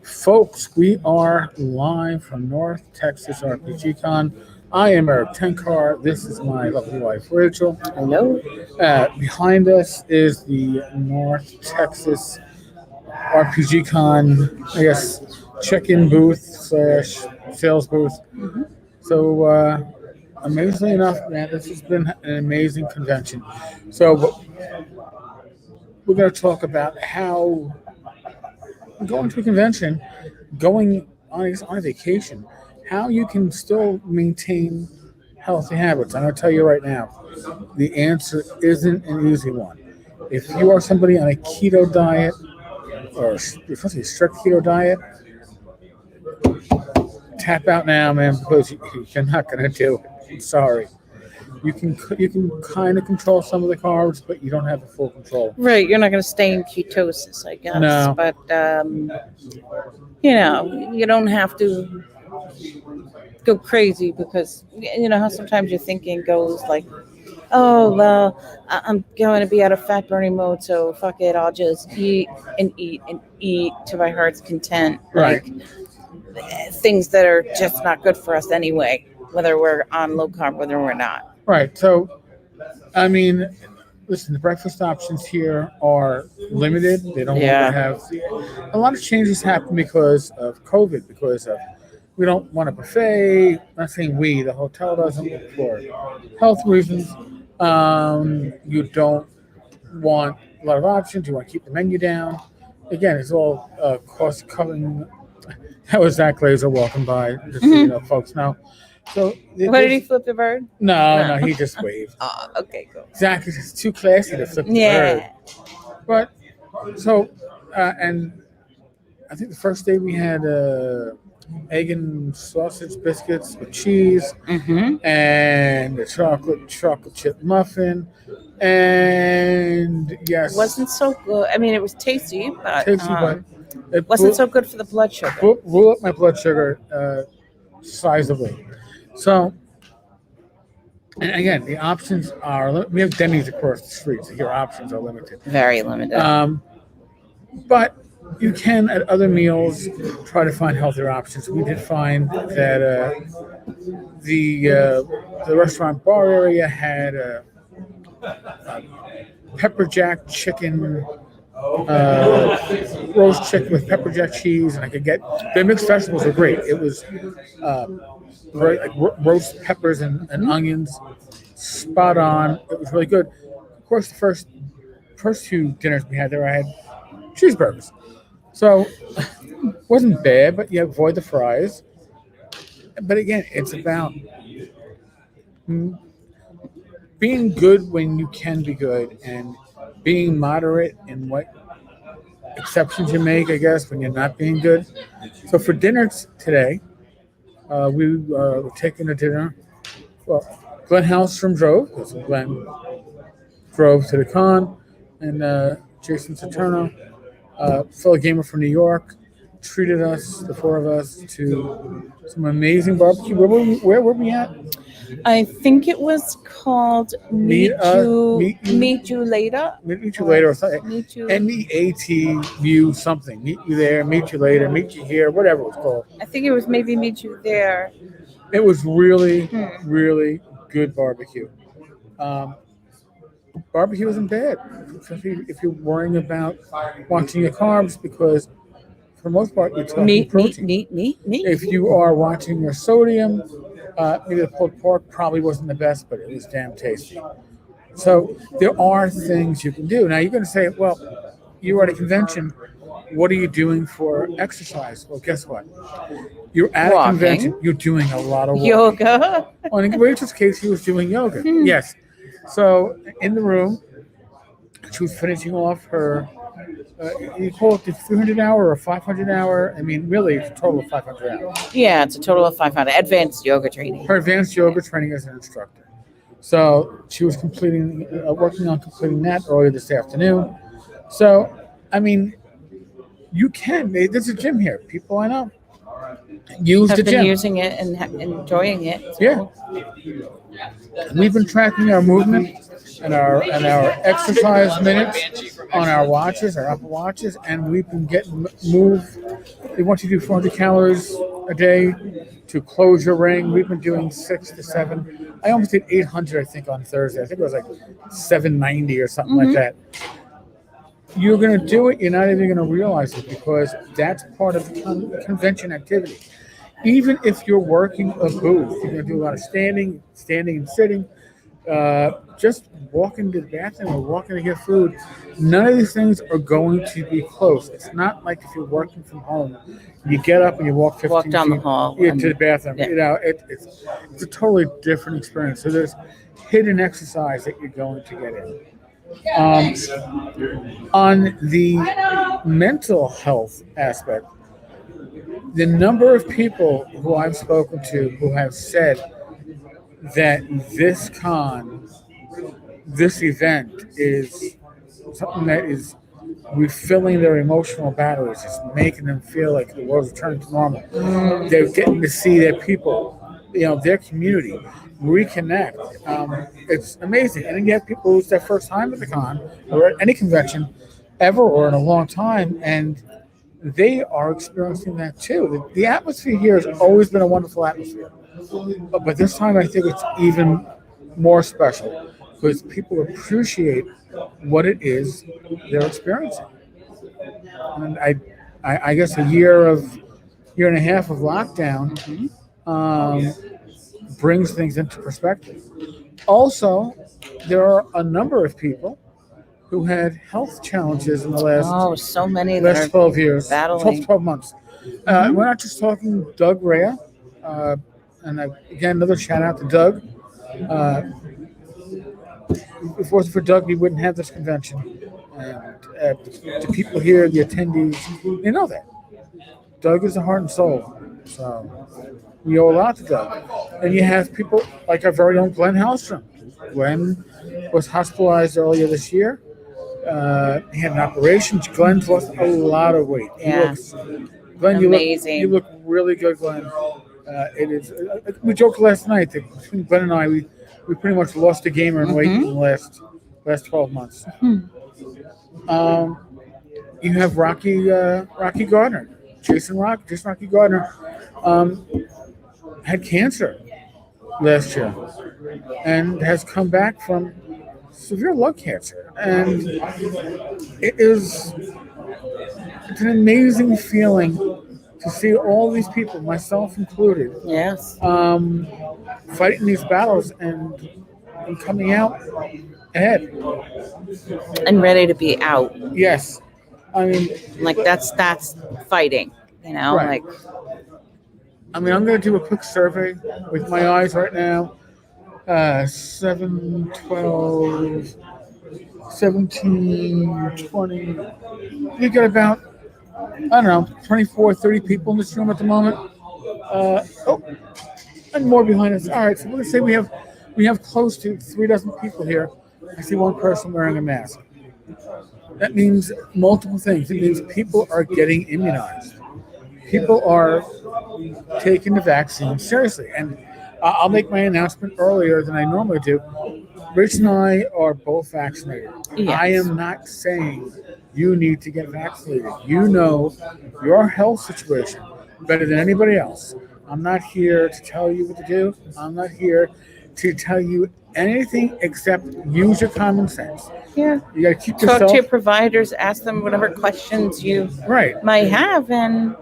Folks, we are live from North Texas RPG Con. I am Erik Tenkar. This is my lovely wife, Rachel. Hello. Behind us is the North Texas RPG Con, I guess, check-in booth slash sales booth. Mm-hmm. So, amazingly enough, man, this has been an amazing convention. So, we're going to talk about how going to a convention, going on a vacation, how you can still maintain healthy habits. I'm going to tell you right now, the answer isn't an easy one. If you are somebody on a keto diet, or especially a strict keto diet, tap out now, man, because you're not going to do it. I'm sorry. You can kind of control some of the carbs, but you don't have the full control. Right, you're not going to stay in ketosis, I guess. No. But, you don't have to go crazy because, how sometimes your thinking goes like, oh, well, I'm going to be out of fat burning mode, so fuck it, I'll just eat and eat and eat to my heart's content. Right. Like, things that are just not good for us anyway, whether we're on low carb, whether we're not. Right. So, I mean, listen, the breakfast options here are limited. They don't want to have a lot of changes happen because of COVID, because of we don't want a buffet. I'm not saying we, the hotel doesn't for health reasons. You don't want a lot of options. You want to keep the menu down. Again, it's all cost covering. That was Zach Glazer walking by, just so folks know. So what did he flip the bird? No, he just waved. Oh, okay, cool. Zach is too classy to flip the bird. But so, and I think the first day we had egg and sausage biscuits with cheese, and the chocolate chip muffin, and yes, it wasn't so good. I mean, it was tasty, but it wasn't so good for the blood sugar. Blew up my blood sugar sizably. So, and again, the options are, we have Denny's across the street, so your options are limited. Very limited. But you can, at other meals, try to find healthier options. We did find that the restaurant bar area had a pepper jack chicken, roast chicken with pepper jack cheese, and I could get, the mixed vegetables were great. It was roast peppers and onions, spot on. It was really good. Of course, the first two dinners we had there, I had cheeseburgers. So it wasn't bad, but you avoid the fries. But again, it's about being good when you can be good and being moderate in what exceptions you make, I guess, when you're not being good. So for dinner today, we were taking a dinner. Well, Glenn Hallstrom drove, because Glenn drove to the con, and Jason Saturno, fellow gamer from New York, treated us, the four of us, to some amazing barbecue. Where were we at? I think it was called Meet You Later. Meet You Later or something. MEAT something. Meet You There, Meet You Later, Meet You Here, whatever it was called. I think it was maybe Meet You There. It was really, really good barbecue. Barbecue isn't bad, if you're worrying about watching your carbs, because for the most part, you're talking protein. Meat. If you are watching your sodium, maybe the pulled pork probably wasn't the best, but it was damn tasty. So there are things you can do. Now you're going to say, well, you were at a convention. What are you doing for exercise? Well, guess what? You're at a convention. You're doing a lot of walking. Yoga. Well, in Rachel's case, he was doing yoga. Yes. So in the room, she was finishing off her, you call it the 300 hour or 500 hour? I mean, really, it's a total of 500 hours. Yeah, it's a total of 500. Advanced yoga training. Her advanced yoga training as an instructor. So she was working on completing that earlier this afternoon. So, I mean, you can. There's a gym here. People I know use the gym. Have been using it and enjoying it. So. Yeah. We've been tracking our movement and our exercise minutes on our watches, our Apple watches, and we've been getting moved. They want you to do 400 calories a day to close your ring. We've been doing 6 to 7. I almost did 800, I think, on Thursday. I think it was like 790 or something like that. You're going to do it. You're not even going to realize it because that's part of the convention activity. Even if you're working a booth, you're going to do a lot of standing and sitting. Just walking to the bathroom or walking to get food, none of these things are going to be close. It's not like if you're working from home, you get up and you walk 15 down feet the hall to the bathroom. Yeah. You know, it's a totally different experience. So there's hidden exercise that you're going to get in. On the mental health aspect, the number of people who I've spoken to who have said that this event is something that is refilling their emotional batteries. It's making them feel like the world's returning to normal. They're getting to see their people, their community, reconnect. It's amazing. And then you have people who's their first time at the con or at any convention ever or in a long time, and they are experiencing that too. The atmosphere here has always been a wonderful atmosphere. But this time I think it's even more special because people appreciate what it is they're experiencing. And I guess a year and a half of lockdown brings things into perspective. Also, there are a number of people who had health challenges in the last so many that are 12 years, battling. 12 months. We're not just talking Doug Rea, and again, another shout out to Doug. If it wasn't for Doug, we wouldn't have this convention. And the people here, the attendees, they know that. Doug is the heart and soul. So we owe a lot to Doug. And you have people like our very own Glenn Hallstrom. Glenn was hospitalized earlier this year. He had an operation. Glenn's lost a lot of weight. Yeah. Glenn, amazing. You look really good, Glenn. It is. We joked last night that between Glenn and I, we pretty much lost a gamer in weight in the last 12 months. You have Rocky Gardner, Jason Rocky Gardner, had cancer last year and has come back from severe lung cancer, and it's an amazing feeling to see all these people, myself included, Yes. Fighting these battles and coming out ahead. And ready to be out. Yes. I mean, like that's fighting, right. I'm going to do a quick survey with my eyes right now. 7, 12, 17, 20. You got about, 24, 30 people in this room at the moment. And more behind us. All right, so let's say we have close to 3 dozen people here. I see one person wearing a mask. That means multiple things. It means people are getting immunized. People are taking the vaccine seriously. And I'll make my announcement earlier than I normally do. Rich and I are both vaccinated. Yes. I am not saying you need to get vaccinated. You know your health situation better than anybody else. I'm not here to tell you what to do. I'm not here to tell you anything except use your common sense. Yeah. You got to keep yourself. Talk to your providers, ask them whatever questions you might have, and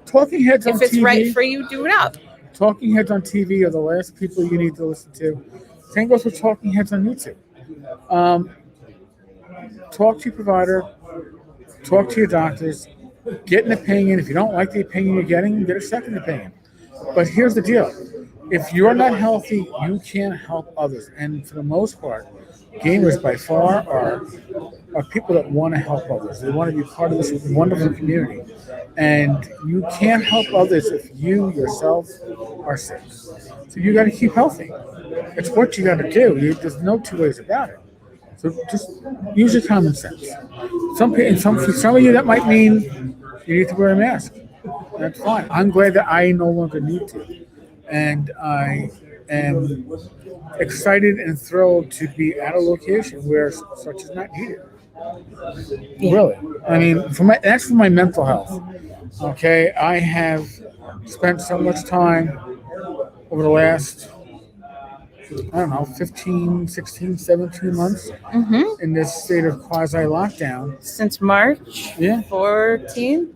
talking heads on TV. If it's right for you, do it up. Talking heads on TV are the last people you need to listen to. Same goes for talking heads on YouTube. Talk to your provider. Talk to your doctors. Get an opinion. If you don't like the opinion you're getting, get a second opinion. But here's the deal. If you're not healthy, you can't help others. And for the most part, gamers by far are people that want to help others. They want to be part of this wonderful community. And you can't help others if you yourself are sick. So you got to keep healthy. It's what you got to do. There's no two ways about it. So just use your common sense. For some of you, that might mean you need to wear a mask. That's fine. I'm glad that I no longer need to. And I am excited and thrilled to be at a location where such is not needed. Yeah. Really. I mean, that's for my mental health. Okay, I have spent so much time over the last, I don't know, 15, 16, 17 months Mm-hmm. in this state of quasi lockdown. Since March Yeah, 14th,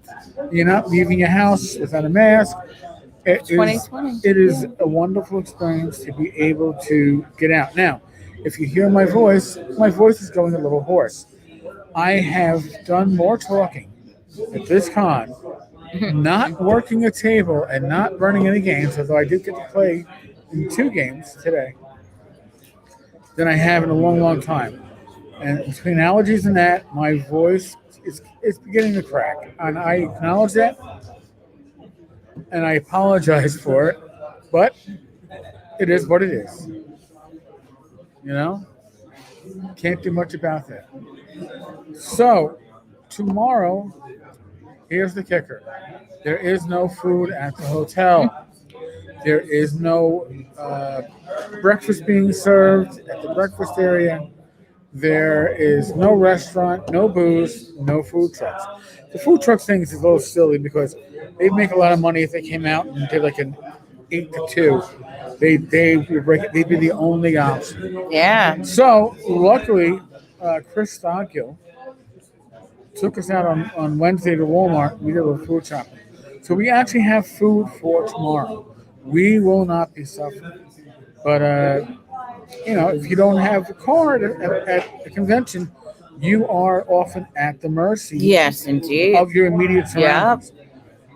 you're not leaving your house without a mask. It is 2020. it is Yeah. a wonderful experience to be able to get out. Now, if you hear my voice is going a little hoarse. I have done more talking at this con, not working a table and not running any games, although I did get to play in 2 games today, than I have in a long, long time. And between allergies and that, my voice is beginning to crack. And I acknowledge that and I apologize for it, but it is what it is. You know? Can't do much about that. So, tomorrow, here's the kicker. There is no food at the hotel. There is no breakfast being served at the breakfast area. There is no restaurant, no booze, no food trucks. The food truck thing is a little silly because they'd make a lot of money if they came out and did like an 8 to 2. They'd be the only option. Yeah. So luckily, Chris Stodgill took us out on Wednesday to Walmart. We did a little food shopping. So we actually have food for tomorrow. We will not be suffering. But, if you don't have a card at a convention, you are often at the mercy Yes, indeed. of your immediate Yeah. surroundings.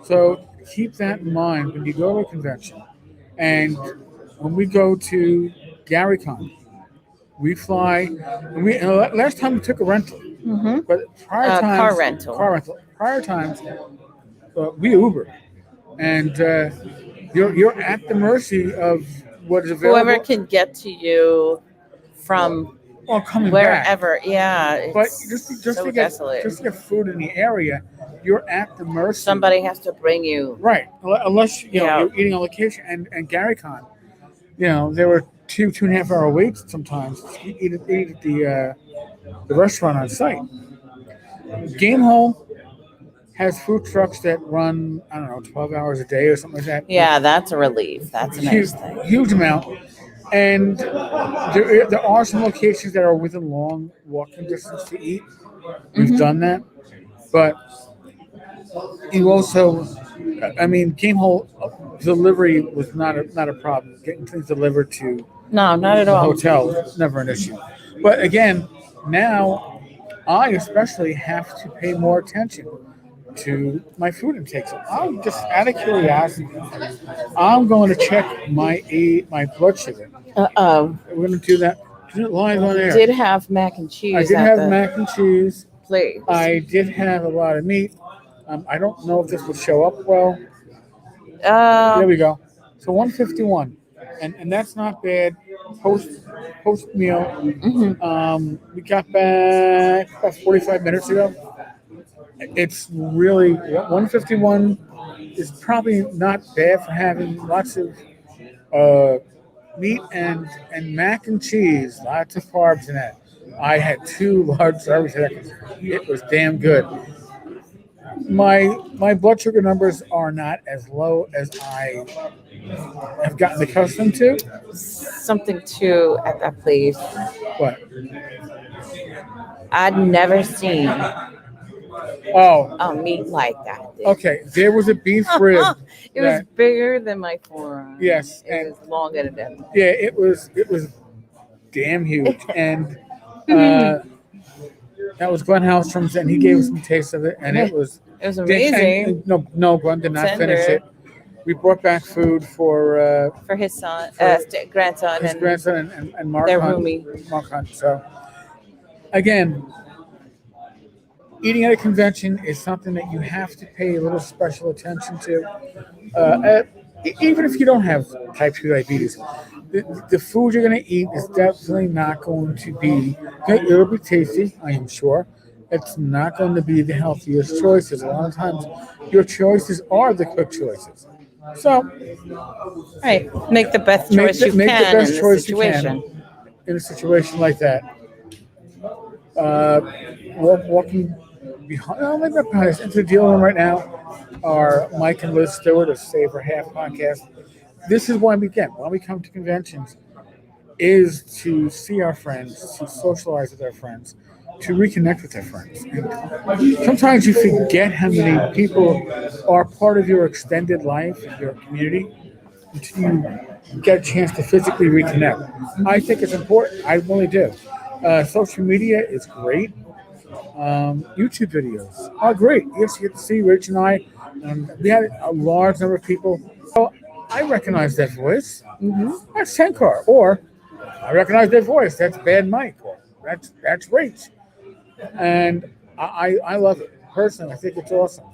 So keep that in mind when you go to a convention. And when we go to GaryCon, we fly. Last time we took a rental, Mm-hmm. but prior times, Car rental. Prior times, we Uber, and you're at the mercy of what is available. Whoever can get to you from or coming back. wherever. Yeah. It's But just so to get desolate. just to get food in the area, you're at the mercy. Somebody has to bring you. Right, unless Yeah. you're eating on location. And GaryCon, there were 2.5 hour waits sometimes to eat at the restaurant on site. Game Home has food trucks that run, I don't know, 12 hours a day or something like that. Yeah, that's a relief. That's a nice thing. Huge amount. And there are some locations that are within long walking distance to eat. We've done that. But you also, Game Home delivery was not a problem. Getting things delivered to No, not at the all. hotel is never an issue. But again, now I especially have to pay more attention to my food intake. So I'm just out of curiosity, I'm going to check my blood sugar. Uh-oh. We're going to do that live on air. Did have mac and cheese. I did at have the mac and cheese. place. I did have a lot of meat. I don't know if this will show up well. There we go. So 151, and that's not bad. Post meal. Mm-hmm. We got back about 45 minutes ago. It's really 151 is probably not bad for having lots of meat and mac and cheese, lots of carbs in that. I had 2 large servings of that. It was damn good. My blood sugar numbers are not as low as I have gotten accustomed to. Something too at that place. What? I'd never seen Oh, a meat like that. okay. There was a beef rib. It was bigger than my forearm. Yes, It and was longer than. yeah, it was damn huge. And that was Glenn Hallstrom's, and he gave us some taste of it, and it was It was amazing. No, Glenn did not Tender. finish it. We brought back food for For his son, For grandson, his and grandson and Mark their Hunt. roomie. Mark Hunt. So, again, eating at a convention is something that you have to pay a little special attention to. Even if you don't have type 2 diabetes, the food you're going to eat is definitely not going to be, it'll be tasty, I am sure. It's not going to be the healthiest choices. A lot of times, your choices are the quick choices. So, Right, make the best Make choice the- you make the can best in the choice you can. situation. in a situation like that. walking behind, no, maybe not behind us, into the deal room right now are Mike and Liz Stewart of Save for Half podcast. This is why when we come to conventions, is to see our friends, to socialize with our friends, to reconnect with their friends. And sometimes you forget how many people are part of your extended life, your community, until you get a chance to physically reconnect. I think it's important. I really do. Social media is great. YouTube videos are great. Yes, you get to see Rach and I. We had a large number of people. So I recognize that voice. That's Tenkar. Or I recognize that voice. That's Bad Mike. Or that's Rach. And I love it. Personally, I think it's awesome.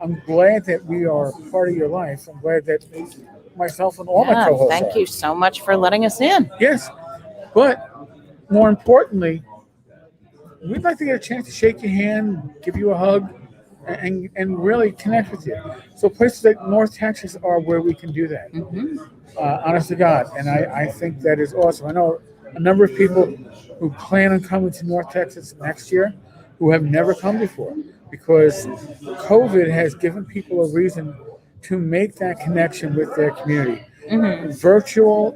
I'm glad that we are part of your life. I'm glad that myself and all my co-hosts thank are. you so much for letting us in. Yes, but more importantly, we'd like to get a chance to shake your hand, give you a hug, and really connect with you. So places like North Texas are where we can do that. Honest to God, and I think that is awesome. I know a number of people who plan on coming to North Texas next year who have never come before because COVID has given people a reason to make that connection with their community. Virtual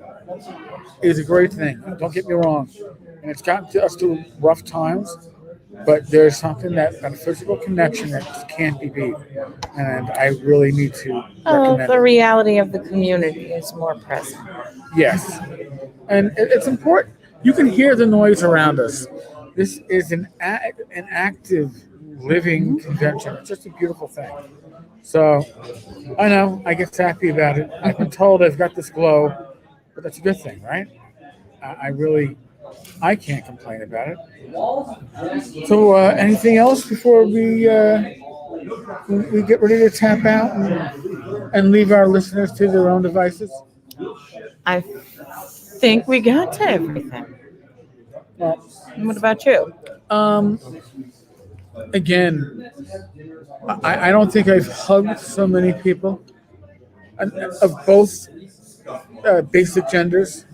is a great thing. Don't get me wrong, and it's gotten us through rough times. But there's something that a physical connection that just can't be beat, and I really need to recommend The it. reality of the community is more present. Yes, and it's important. You can hear the noise around us. This is an active, living convention. It's just a beautiful thing. So I know I get happy about it. I've been told I've got this glow, but that's a good thing, right? I can't complain about it. So anything else before we get ready to tap out and leave our listeners to their own devices? I think we got to everything. Well, What about you? again, I don't think I've hugged so many people of both basic genders,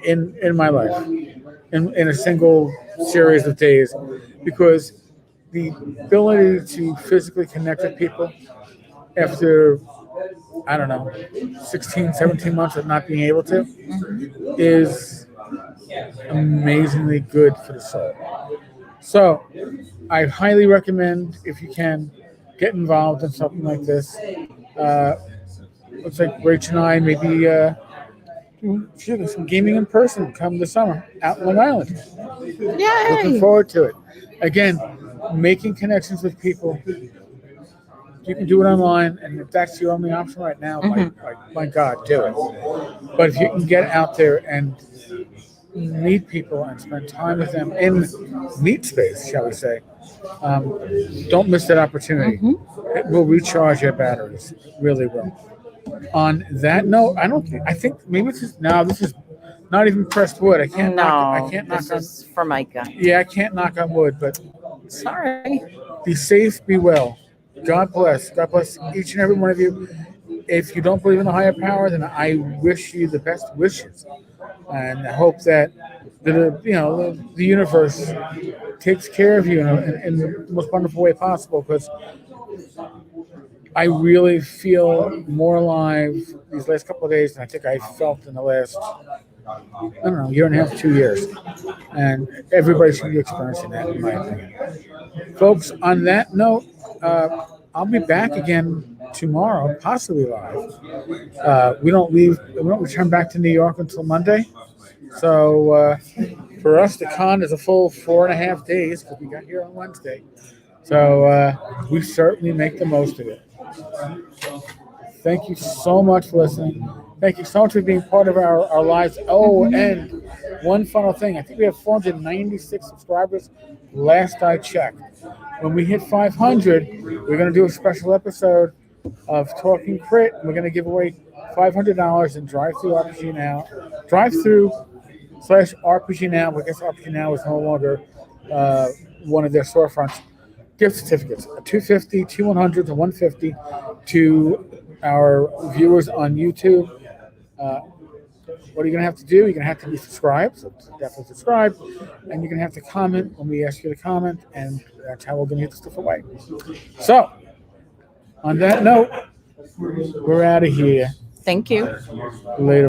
in my life, in a single series of days, because the ability to physically connect with people after, I don't know, 16, 17 months of not being able to is amazingly good for the soul. So I highly recommend, if you can, get involved in something like this. Looks like Rach and I maybe do some gaming in person come this summer out in Long Island. Looking Yay! forward to it. Again, making connections with people. You can do it online, and if that's your only option right now, my God, do it. But if you can get out there and meet people and spend time with them in meet space, shall we say, don't miss that opportunity. It will recharge your batteries. It really will. On that note, I think maybe this is not even pressed wood. I can't knock this on. is for Micah. Yeah, I can't knock on wood, but Sorry. be safe, be well. God bless. God bless each and every one of you. If you don't believe in a higher power, then I wish you the best wishes, and I hope that the universe takes care of you in the most wonderful way possible. Because I really feel more alive these last couple of days than I think I felt in the last, I don't know, year and a half, 2 years. And everybody should be experiencing that, in my opinion. Folks, on that note, I'll be back again tomorrow, possibly live. We don't return back to New York until Monday. So for us, the con is a full 4.5 days because we got here on Wednesday. So we certainly make the most of it. Thank you so much for listening. Thank you so much for being part of our lives. Oh, and one final thing. I think we have 496 subscribers last I checked. When we hit 500, we're going to do a special episode of Talking Crit. We're going to give away $500 in drive-through RPG Now. Drive-through/RPG Now. I guess RPG Now is no longer one of their storefronts. Gift certificates, $250, $100 to $150 to our viewers on YouTube. what are you going to have to do? You're going to have to be subscribed, so definitely subscribe, and you're going to have to comment when we ask you to comment, and that's how we're going to get the stuff away. So, on that note, we're out of here. Thank you. Later.